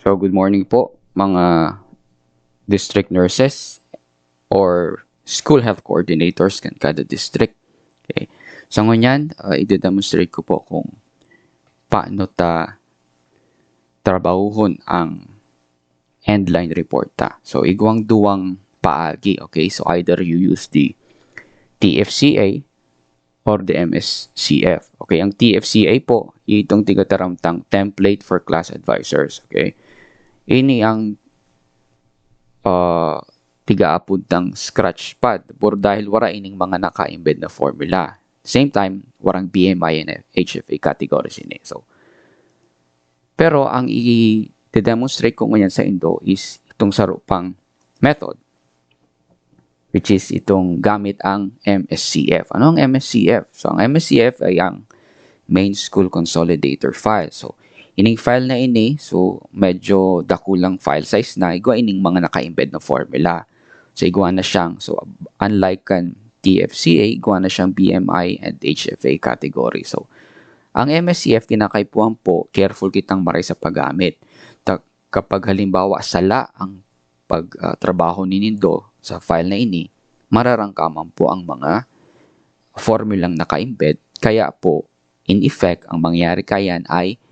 So, good morning po mga district nurses or school health coordinators kan kada district. Okay. So, ngunyan, i-demonstrate ko po kung paano ta trabahuhon ang endline report ta. So, igwang duwang paagi. Okay. So, either you use the TFCA or the MSCF. Okay. Ang TFCA po, itong tigataramtang template for class advisors. Okay. Ini ang tiga-apod ng scratch pad por dahil wala ining mga naka-embed na formula. Same time, warang BMI and HFA categories ini. So, pero ang i-demonstrate ko ngayon sa Indo is itong sarupang method, which is itong gamit ang MSCF. Ano ang MSCF? So, ang MSCF ay ang Main School Consolidator File. So, ining file na ini, so medyo dakulang file size na, igwa ining mga naka-embed na formula. So, igwa na siyang, so unlike kan TFCA, igwa na siyang BMI and HFA category. So, ang MSCF, kinakaipuan po, careful kitang maray sa paggamit. Kapag halimbawa sala ang pagtrabaho ni Nindo sa file na ini, mararangkaman po ang mga formulang naka-embed. Kaya po, in effect, ang mangyari kayan ay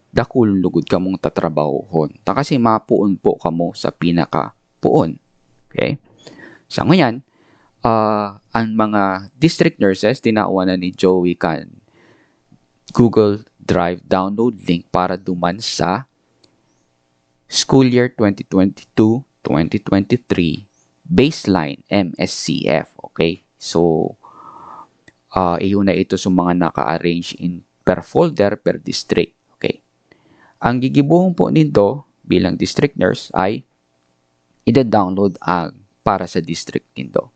dakulong lugod kamong tatrabahohon. Kasi mapuon po kamo sa pinaka-puon. Okay? So, ngayon, ang mga district nurses, tinauan na ni Joey kan Google Drive download link para duman sa school year 2022-2023 baseline MSCF. Okay? So, iyon na ito sa mga naka-arrange in per folder per district. Okay? Ang gigibuhong po nito bilang district nurse ay ida-download ang para sa district nito.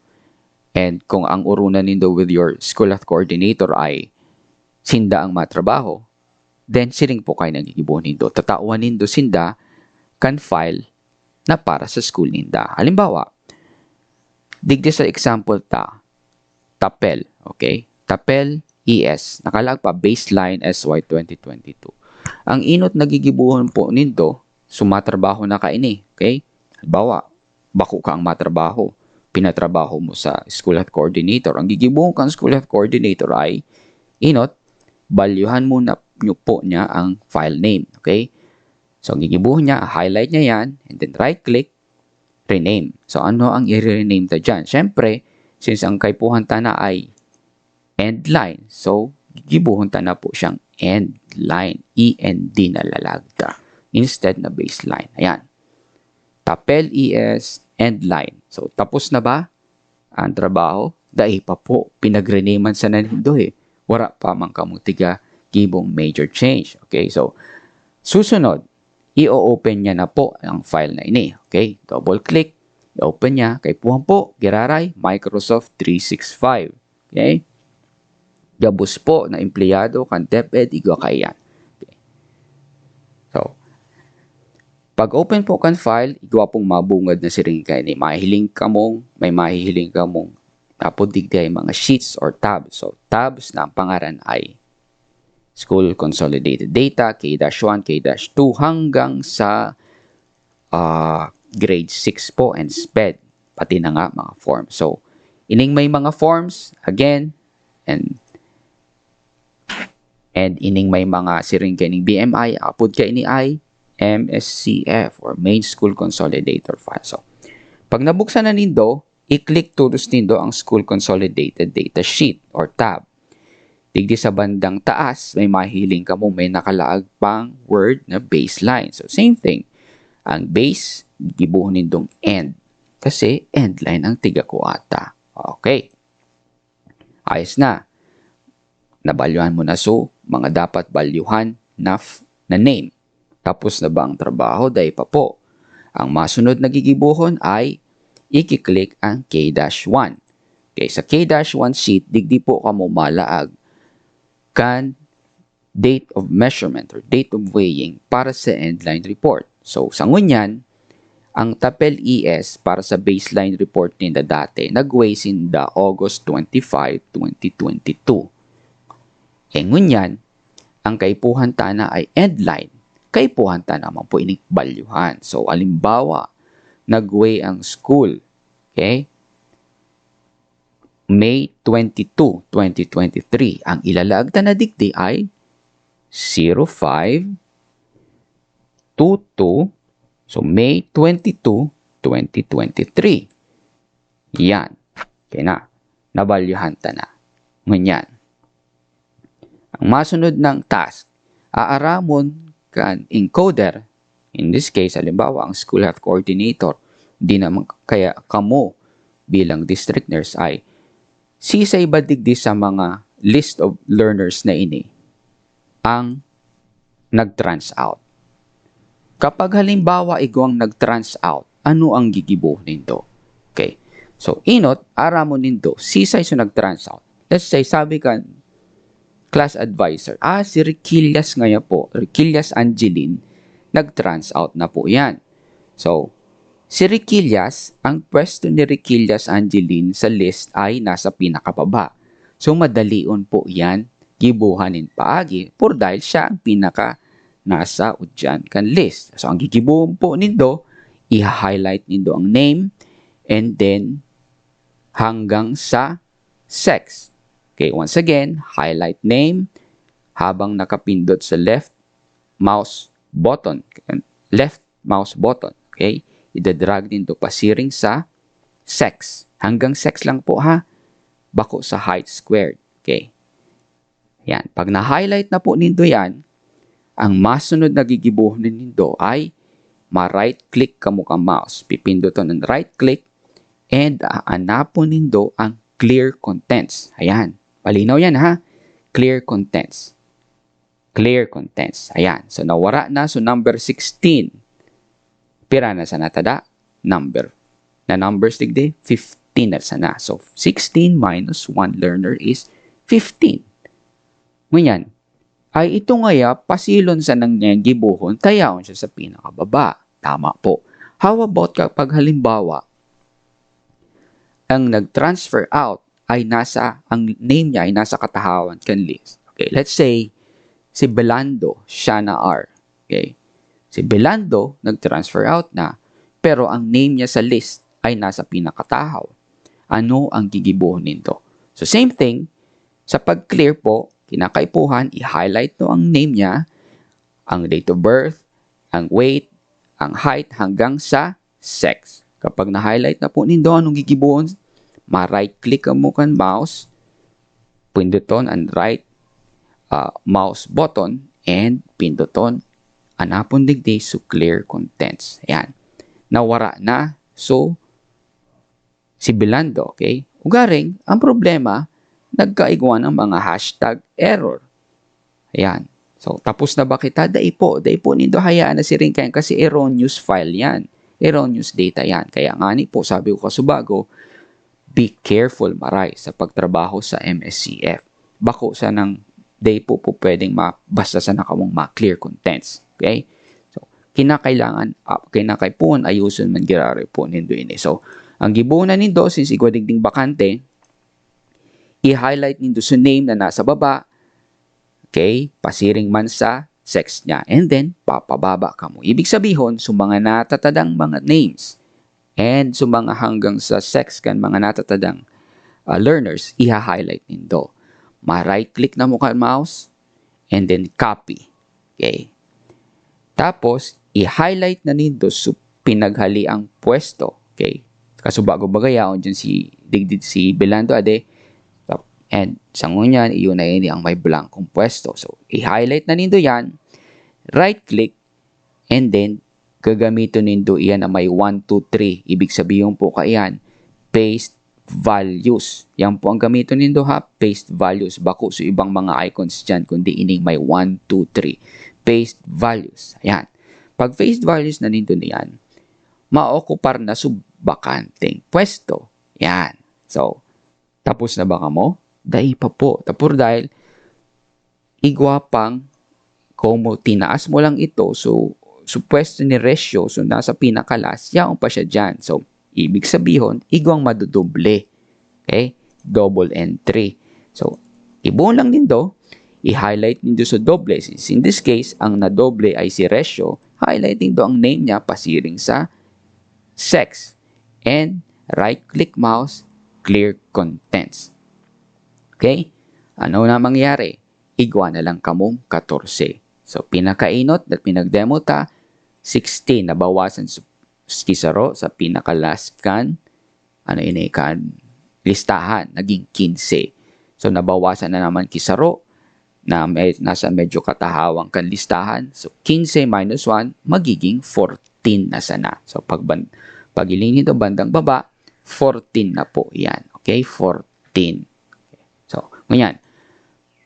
And kung ang urunan nito with your school health coordinator ay sinda ang matrabaho, then siling po kayo nagigibuhon nito. Tatawan nito sinda kan file na para sa school ninda. Halimbawa, digdi sa example TAPEL, okay? TAPEL ES, nakalag pa baseline SY 2022. Ang inot nagigibuhon po nito, sumatrabaho na kaini, okay? Halimbawa, bako ka ang matrabaho, pinatrabaho mo sa school health coordinator. Ang gigibuhon kang school health coordinator ay inot, balyuhan mo na nyo po niya ang file name, okay? So, ang gigibuhon niya, highlight niya yan, and then right-click, rename. So, ano ang i-rename ta dyan? Siyempre, since ang kaipuhan ta na ay end line, so, gigibuhon ta na po siyang end line. END na lalagta. Instead na baseline. Ayan. TAPEL ES end line. So, tapos na ba ang trabaho? Dahil pa po, pinagrenaman sa nanindo eh. Wala pa man kamong tiga gibong major change. Okay, so, susunod, i-open niya na po ang file na ini. Okay, double click, i-open niya, kay puhan po, giraray, Microsoft 365. Okay, gabos po na empleyado kan DepEd, igwa kayan. Okay. So, pag open po kan file, igwa pong mabungad na siring kayo ni may mahihiling kamong tapos digdi ay mga sheets or tabs. So, tabs na ang pangaran ay School Consolidated Data, K-1, K-2 hanggang sa grade 6 po and SPED. Pati na nga mga forms. So, ining may mga forms, again, and ining may mga siring kaning BMI, apod ka ini ay MSCF or Main School Consolidator File. So, pag nabuksan na nindo, i-click tulos nindo ang School Consolidated Data Sheet or tab. Digdi sa bandang taas, may mahiling ka mo, may nakalaag pang word na baseline. So, same thing. Ang base, gibuhon nindong end. Kasi end line ang tiga ko ata. Okay. Ayos na. Nabalyuhan mo na so, mga dapat balyuhan na name. Tapos na ba ang trabaho? Dahil pa po. Ang masunod na gigibuhon ay i-click ang K-1. Okay, sa K-1 sheet, digdi po ka mo malaag kan date of measurement or date of weighing para sa endline report. So, sa ngunyan, ang TAPEL ES para sa baseline report ninda dati, nag-weigh sinda August 25, 2022. Ngunyan, ang kaipuhan tana ay endline kaipuhan ta naman po ining balyuhan. So, alimbawa, nag-weigh ang school, okay? May 22, 2023. Ang ilalag na digdi ay 0522. So, May 22, 2023. Yan. Okay na. Nabalyuhan ta na. Ngunyan. Ang masunod ng task, aaramon kan encoder. In this case, halimbawa, ang school health coordinator, di naman kaya kamo bilang district nurse ay sisay ba digdi sa mga list of learners na ini ang nag-trans out. Kapag halimbawa igwang nag-trans out, ano ang gigibo nindo? Okay. So, inot, aramon nindo, sisay so nag-trans out. Let's say, sabi kan, class advisor, si Riquillas ngayon po, Riquillas Angeline, nag-trans out na po yan. So, si Riquillas, ang pwesto ni Riquillas Angeline sa list ay nasa pinakababa. So, madalion po yan, gibuhanin paagi, por dahil siya ang pinaka nasa udyan kan list. So, ang gigibuhon po nindo, i-highlight nindo ang name, and then, hanggang sa sex. Okay, once again, highlight name, habang nakapindot sa left mouse button, okay, idadrag nindo pasiring sa sex. Hanggang sex lang po ha, bako sa height squared. Okay. Yan, pag na-highlight na po nindo yan, ang masunod na gigibuhon nindo ay ma-right click kamo ka mouse. Pipinduton ng right click and aanapon nindo ang clear contents. Ayan. Palinaw yan ha. Clear contents. Clear contents. Ayan. So nawara na. So number 16. Pira na sa natada? Number. Na numbers digdi? 15 na sana. So 16 minus 1 learner is 15. Ngunyan. Ay ito ngaya, pasilon sa nang gibuhon, tayaon siya sa pinakababa. Tama po. How about kapag halimbawa, ang nag-transfer out ay ang name niya ay nasa katahawan kan list. Okay, let's say, si Belando, Shana R. Okay, si Belando, nag-transfer out na, pero ang name niya sa list ay nasa pinakatahaw. Ano ang gigibuhon nito? So, same thing, sa pag-clear po, kinakaipuhan, i-highlight no ang name niya, ang date of birth, ang weight, ang height, hanggang sa sex. Kapag na-highlight na po nindo, anong gigibuhon? Ma-right click mo kan mouse, pinduton ang right mouse button, and pinduton anapon digdi so clear contents. Ayan. Nawara na. So, si Belando, okay? Ugaring, ang problema, nagkaigwan ng mga hashtag error. Ayan. So, tapos na ba kita? Dai po nindo hayaan na si Ringkayan kasi erroneous file yan. Erroneous data yan. Kaya nga ni po, sabi ko kasubago, be careful maray sa pagtrabaho sa MSCF. Bako sa nang day po pwedeng basta sa nakamong ma-clear contents. Okay? So, kinakailangan, kinakaipuan ayusun man girare po nindo ini. So, ang gibunan nindo, since igwadigding bakante, i-highlight nindo sa name na nasa baba, okay, pasiring man sa sex niya, and then, papababa ka mo. Ibig sabihin, sa mga natatadang mga names, and sa mga hanggang sa sex kan mga natatadang learners, i-highlight nindo. Ma-right click na mo ka mouse, and then copy. Okay. Tapos, i-highlight na nindo sa pinaghali ang pwesto. Okay. Kasubago bagayaon dyan si Belando ade, and sa ngunyan, iyon na yun ang may blankong pwesto. So, i-highlight na nindo yan, right-click, and then, gagamitin nindo iyan na may 1, 2, 3. Ibig sabihin po kayan, paste values. Yan po ang gamitin nindo ha, paste values. Bako sa ibang mga icons dyan, kundi ining may 1, 2, 3. Paste values. Ayan. Pag paste values na nindo niyan, ma-okupar na bakanteng pwesto. Yan. So, tapos na ba ka mo? Dahil pa po. Tapos dahil, igwapang, kung tinaas mo lang ito, so pwesto ni ratio, so nasa pinakalas, yaon pa siya dyan. So, ibig sabihin, igwang madudoble. Okay? Double entry. So, ibuon lang din do, I-highlight nindo sa doble. Since in this case, ang na-doble ay si Resyo, highlight nindo ang name niya pasiring sa sex. And right-click mouse, clear contents. Okay? Ano na mangyari? Igwa na lang kamong 14. So, pinakainot at pinag-demo ta, 16 nabawasan sa kisaro sa pinaka-last kan, listahan, naging 15. So, nabawasan na naman kisaro na nasa medyo katahawang kan listahan. So, 15 minus 1, magiging 14 na sana. So, pag-iling nito bandang baba, 14 na po yan. Okay? 14. Okay. So, ganyan.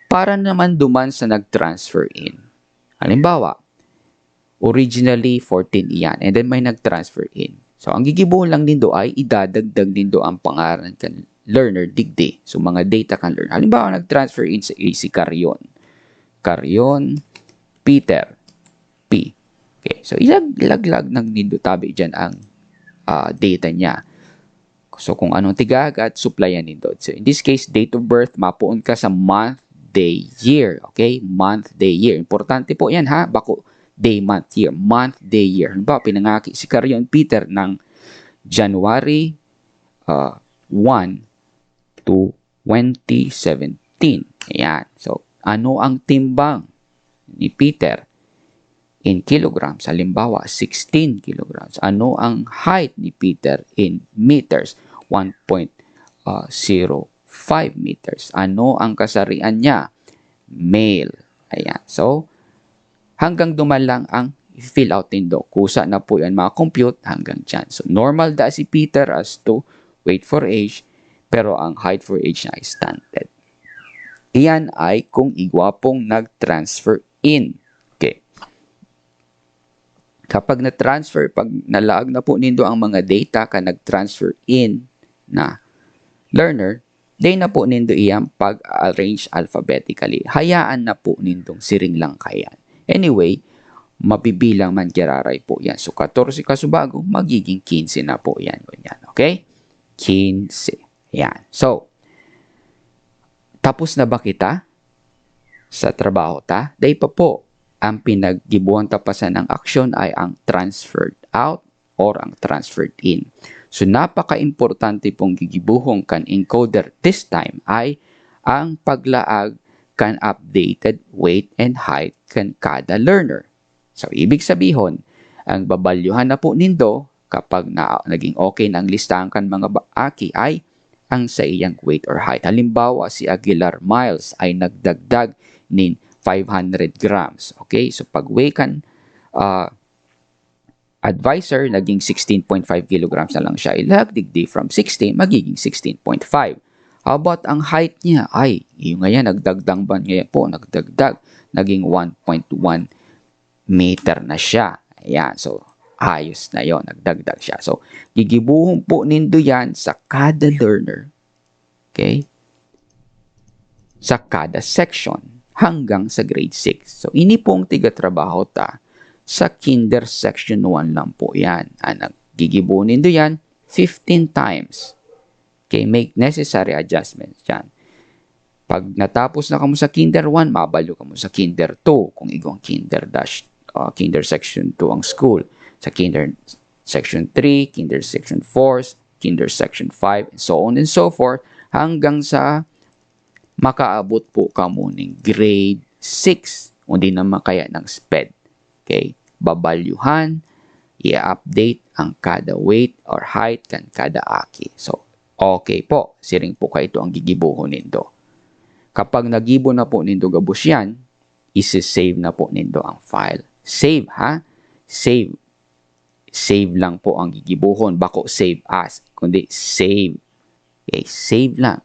Para naman duman sa nag-transfer in. Halimbawa, originally 14 iyan and then may nag-transfer in. So, ang gigibuhon lang nindo ay idadagdag nindo ang pangalan kan learner digdi. So, mga data kan learner. Halimbawa, nag-transfer in sa si Carion. Carion, Peter, P. Okay. So, ilaglag ng nindo tabi dyan ang data niya. So, kung anong tigagat, supplyan nindo. So, in this case, date of birth, mapuon ka sa month, day, year. Okay? Month, day, year. Importante po yan ha. Bako, day, month, year. Month, day, year. Halimbawa, pinangaki si Carion Peter ng January 1 to 2017. Ayan. So, ano ang timbang ni Peter in kilograms? Halimbawa, 16 kilograms. Ano ang height ni Peter in meters? 1.05 meters. Ano ang kasarian niya? Male. Ayan. So, hanggang duman lang ang fill out nindo. Kusa na po yan compute hanggang dyan. So, normal da si Peter as to weight for age, pero ang height for age na ay stunted. Iyan ay kung igwapong nag-transfer in. Okay. Kapag na-transfer, pag nalaag na po nindo ang mga data ka nag-transfer in na learner, day na po nindo iyang pag-arrange alphabetically. Hayaan na po nindong siring lang kayan. Anyway, mabibilang man kiraray po yan. So, 14 kasubago, magiging 15 na po yan. Ganyan, okay? 15. Yan. So, tapos na ba kita sa trabaho ta? Day pa po, ang pinaggibuhan tapasan ng aksyon ay ang transferred out or ang transferred in. So, napaka-importante pong gigibuhong kan encoder this time ay ang paglaag kan updated weight and height kan kada learner. So, ibig sabihin, ang babalyuhan na po nindo kapag naging okay na ang listahan kan mga aki ay ang sa iyang weight or height. Halimbawa, si Aguilar Miles ay nagdagdag nin 500 grams. Okay? So, pag weigh kan advisor, naging 16.5 kilograms na lang siya. Ilagdigdi from 16, magiging 16.5. How about ang height niya? Ay, yung ngayon, nagdagdag ba ngayon po? Nagdagdag. Naging 1.1 meter na siya. Ayan. So, ayos na yon, nagdagdag siya. So, gigibuhon po nindo yan sa kada learner. Okay? Sa kada section hanggang sa grade 6. So, ini pong tigatrabaho ta sa kinder section 1 lang po yan. Gigibuhon nindo yan 15 times. Okay? Make necessary adjustments yan. Pag natapos na kamo sa kinder 1, mabalo kamo sa kinder 2 kung igong kinder section 2 ang school. Sa kinder section 3, kinder section 4, kinder section 5, and so on and so forth, hanggang sa makaabot po kamo ng grade 6, hindi na makaya ng SPED. Okay? Babalyuhan, i-update ang kada weight or height kan kada aki. So, okay po. Siring po kayo ito ang gigibuhon nindo. Kapag nagibo na po nindo gabos yan, isi-save na po nindo ang file. Save, ha? Save. Save lang po ang gigibuhon. Bako save as. Kundi save. Okay, save lang.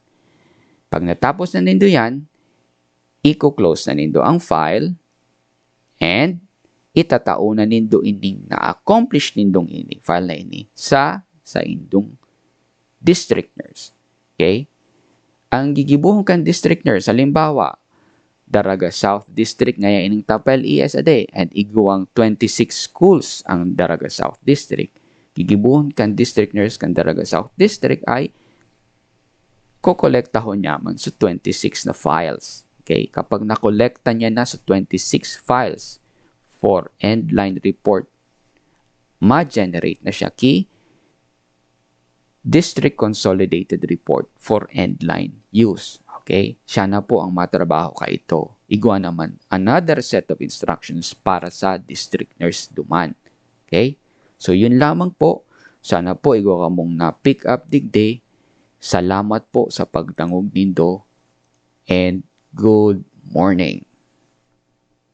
Pag natapos na nindo yan, i-close na nindo ang file and itatao na nindo ining na-accomplish nindong ini file na ini sa indong district nurse. Okay? Ang gigibuhon kan district nurse, halimbawa, Daraga South District ngayon ining tapel ESAD and iguang 26 schools ang Daraga South District. Gigibuhon kan district nurse kan Daraga South District ay kokolektahon yaman sa 26 na files. Okay, kapag nakolekta niya na sa 26 files for end-line report, ma-generate na siya key District Consolidated Report for end-line use. Okay, siya na po ang matrabaho ka ito. Igawa naman another set of instructions para sa district nurse duman. Okay, so yun lamang po. Sana po igawa ka mong na pick up digday. Salamat po sa pagtangog nindo and good morning.